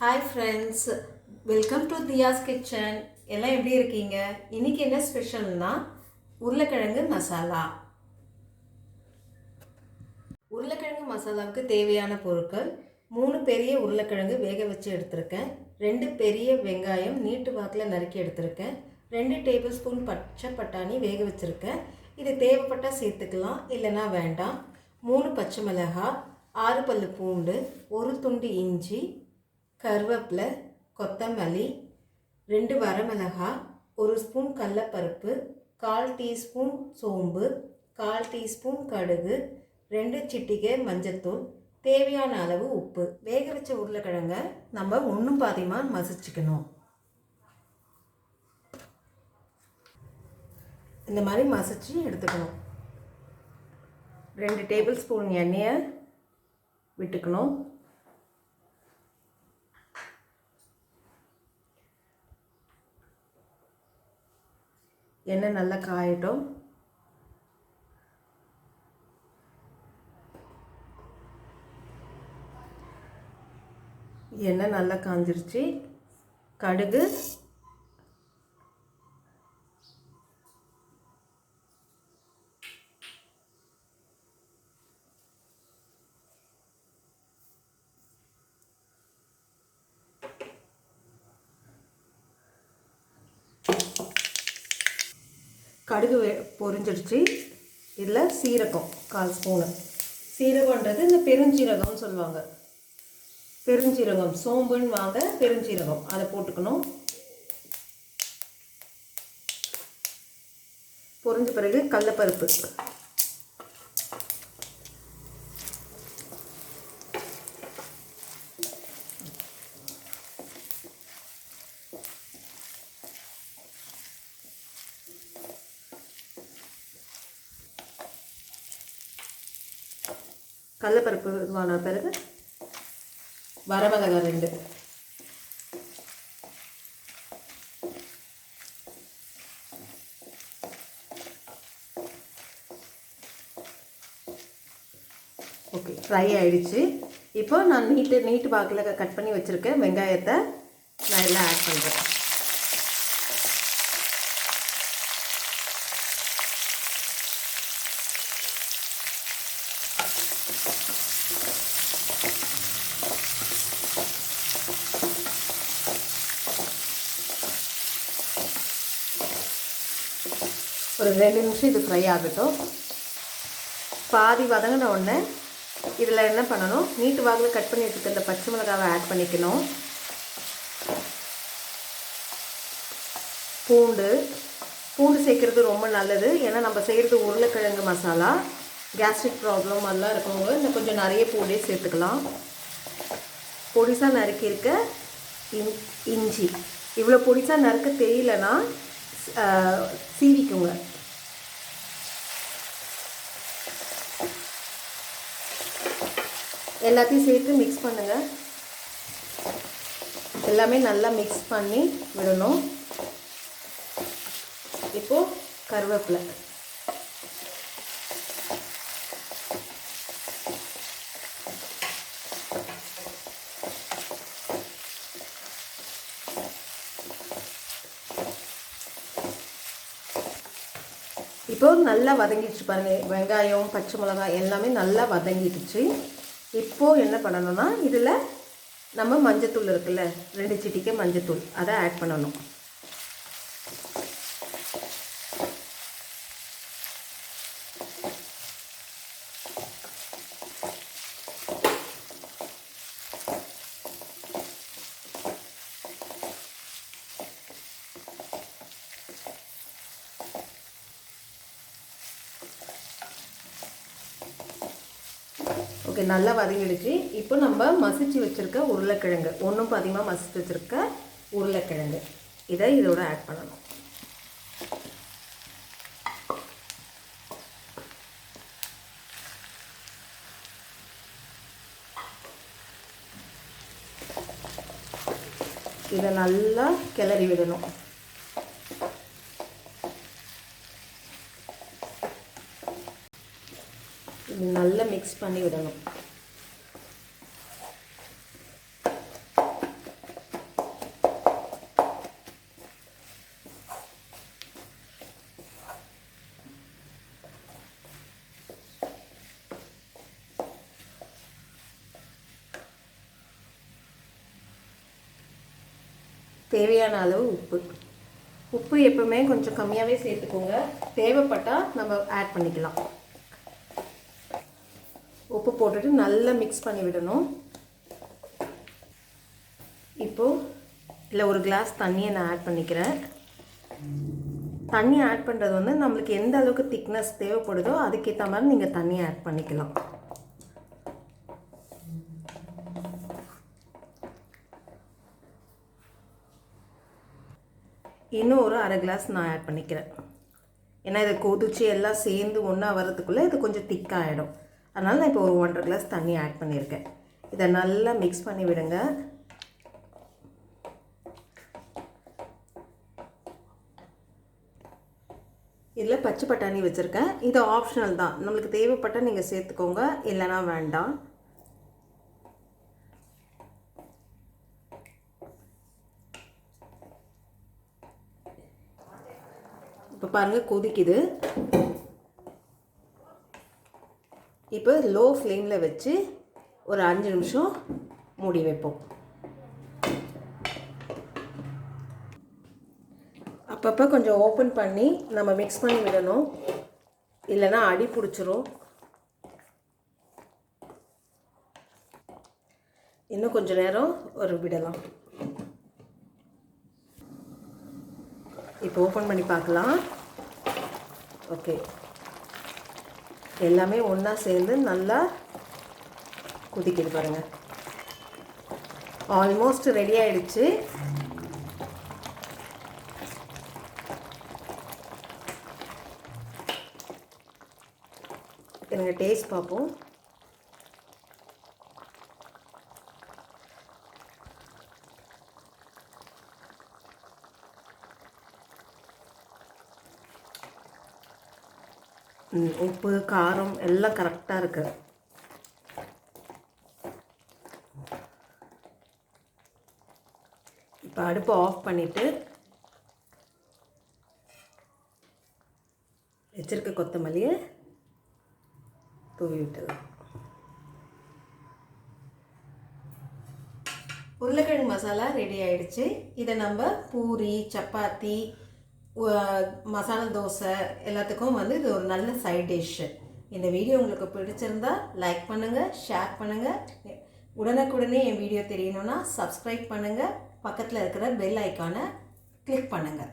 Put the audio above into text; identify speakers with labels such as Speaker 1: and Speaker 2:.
Speaker 1: Hi friends, welcome to Diya's kitchen. எல்லாம் எப்படி இருக்கீங்க? இன்னைக்கு என்ன ஸ்பெஷல்னா உருளைக்கிழங்கு மசாலா. உருளைக்கிழங்கு மசாலாவுக்கு தேவையான பொருட்கள் 3 பெரிய உருளைக்கிழங்கு வேக வச்சு எடுத்திருக்கேன். 2 பெரிய வெங்காயம் நீட்டு வாக்கில் நறுக்கி எடுத்திருக்கேன். 2 டேபிள் ஸ்பூன் பச்சை பட்டாணி வேக வச்சுருக்கேன். இது தேவைப்பட்டால் சேர்த்துக்கலாம், இல்லைனா வேண்டாம். 3 பச்சை மிளகாய், 6 பல்லு பூண்டு, 1 துண்டு இஞ்சி, கருவேப்பிலை, கொத்தமல்லி, 2 வரமிளகாய், 1 ஸ்பூன் கடலைப்பருப்பு, 1/4 டீஸ்பூன் சோம்பு, 1/4 டீஸ்பூன் கடுகு, 2 சிட்டிகை மஞ்சத்தூள், தேவையான அளவு உப்பு. வேக வச்ச உருளைக்கிழங்க நம்ம ஒன்றும் பாதியமாக மசிச்சுக்கணும். இந்த மாதிரி மசிச்சு எடுத்துக்கணும். 2 டேபிள் ஸ்பூன் எண்ணெயை விட்டுக்கணும். எண்ணெய் நல்லா காயட்டும். எண்ணெய் நல்லா காஞ்சிருச்சு. கடுகு, கடுகு பொரிஞ்சிடுச்சு. இதில் சீரகம் 1/4 ஸ்பூனு. சீரகன்றது இந்த பெருஞ்சீரகம்னு சொல்லுவாங்க. பெருஞ்சீரகம் சோம்புன்னு வாங்க, பெருஞ்சீரகம் அதை போட்டுக்கணும். பொரிஞ்ச பிறகு கடலைப்பருப்பு, கடலைப்பருப்பு வான பிறகு வரமிளகாய் 2, ஓகே ஃப்ரை ஆகிடுச்சு. இப்போ நான் நீட்டு பாக்கில் கட் பண்ணி வச்சுருக்கேன் வெங்காயத்தை நான் எல்லாம் ஆட் பண்ணுறேன். ஒரு 2 நிமிஷம் இது ஃப்ரை ஆகட்டும். பாதி வதங்கின உடனே இதில் என்ன பண்ணணும், நீட்டு வாக்கில் கட் பண்ணி வச்சுருக்க இந்த பச்சை மிளகாவை ஆட் பண்ணிக்கணும். பூண்டு சேர்க்குறது ரொம்ப நல்லது. ஏன்னா நம்ம செய்கிறது உருளைக்கிழங்கு மசாலா. கேஸ்ட்ரிக் ப்ராப்ளம் எல்லாம் இருக்கவங்க இன்னும் கொஞ்சம் நிறைய பூண்டே சேர்த்துக்கலாம். பொடிசாக நறுக்கியிருக்க இஞ்சி, இவ்வளோ பொடிசாக நறுக்க தெரியலனா சீவிக்குங்க. எல்லாத்தையும் சேர்த்து மிக்ஸ் பண்ணுங்கள். எல்லாமே நல்லா மிக்ஸ் பண்ணி விடணும். இப்போது கருவேப்பிலை, இப்போது நல்லா வதங்கிடுச்சு பாருங்கள். வெங்காயம் பச்சை மிளகாய் எல்லாமே நல்லா வதங்கிடுச்சு. இப்போது என்ன பண்ணணும்னா இதில் நம்ம மஞ்சத்தூள் இருக்குல்ல, 2 சிட்டிகை மஞ்சத்தூள் அதை ஆட் பண்ணணும். ஓகே, நல்லா வதங்கிடுச்சு. இப்போ நம்ம மசிச்சு வச்சுருக்க உருளைக்கிழங்கு, ஒன்றும் பாதியமாக மசிச்சு வச்சுருக்க உருளைக்கிழங்கு இதை இதோட ஆட் பண்ணணும். இதை நல்லா கிளறி விடணும். இது நல்லா மிக்ஸ் பண்ணி விடணும். தேவையான அளவு உப்பு. உப்பு எப்பவுமே கொஞ்சம் கம்மியாகவே சேர்த்துக்கோங்க, தேவைப்பட்டால் நம்ம ஆட் பண்ணிக்கலாம். உப்பு போட்டுட்டு நல்லா மிக்ஸ் பண்ணி விடணும். இப்போது இல்லை ஒரு கிளாஸ் தண்ணியை நான் ஆட் பண்ணிக்கிறேன். தண்ணி ஆட் பண்ணுறது வந்து நம்மளுக்கு எந்த அளவுக்கு திக்னஸ் தேவைப்படுதோ அதுக்கேற்ற மாதிரி நீங்கள் தண்ணியை ஆட் பண்ணிக்கலாம். இன்னும் ஒரு அரை கிளாஸ் நான் ஆட் பண்ணிக்கிறேன். ஏன்னா இதை கொதிச்சு எல்லாம் சேர்ந்து ஒன்றா வர்றதுக்குள்ளே இது கொஞ்சம் திக்காகிடும். அதனால் நான் இப்போ ஒரு 1.5 கிளாஸ் தண்ணி ஆட் பண்ணியிருக்கேன். இதை நல்லா மிக்ஸ் பண்ணி விடுங்க. இதில் பச்சை பட்டாணி வச்சுருக்கேன். இது ஆப்ஷனல் தான், நம்மளுக்கு தேவைப்பட்டால் நீங்கள் சேர்த்துக்கோங்க, இல்லைனா வேண்டாம். இப்போ பாருங்கள் கொதிக்குது. இப்போ லோ ஃப்ளேமில் வச்சு ஒரு 5 நிமிஷம் மூடி வைப்போம். அப்பப்போ கொஞ்சம் ஓப்பன் பண்ணி நம்ம மிக்ஸ் பண்ணி விடணும், இல்லைன்னா அடி பிடிச்சிரும். இன்னும் கொஞ்சம் நேரம் ஒரு விடலாம். இப்போ ஓப்பன் பண்ணி பார்க்கலாம். ஓகே, எல்லாமே ஒன்றா சேர்ந்து நல்லா கொதிக்குது பாருங்கள். ஆல்மோஸ்ட் ரெடி ஆகிடுச்சு. எனக்கு டேஸ்ட் பார்ப்போம். உப்பு காரம் எல்லாம் கரெக்டாக இருக்குது. இப்போ அடுப்பை ஆஃப் பண்ணிவிட்டு வச்சிருக்க கொத்தமல்லியை தூவி விட்டுடலாம். உருளைக்கிழங்கு மசாலா ரெடி ஆகிடுச்சு. இதை நம்ம பூரி, சப்பாத்தி, மசாலா தோசை எல்லாத்துக்கும் வந்து இது ஒரு நல்ல சைட் டிஷ். இந்த வீடியோ உங்களுக்கு பிடிச்சிருந்தா லைக் பண்ணுங்கள், ஷேர் பண்ணுங்கள். உடனுக்குடனே என் வீடியோ தெரியணும்னா சப்ஸ்கிரைப் பண்ணுங்கள். பக்கத்தில் இருக்கிற பெல் ஐக்கானை கிளிக் பண்ணுங்கள்.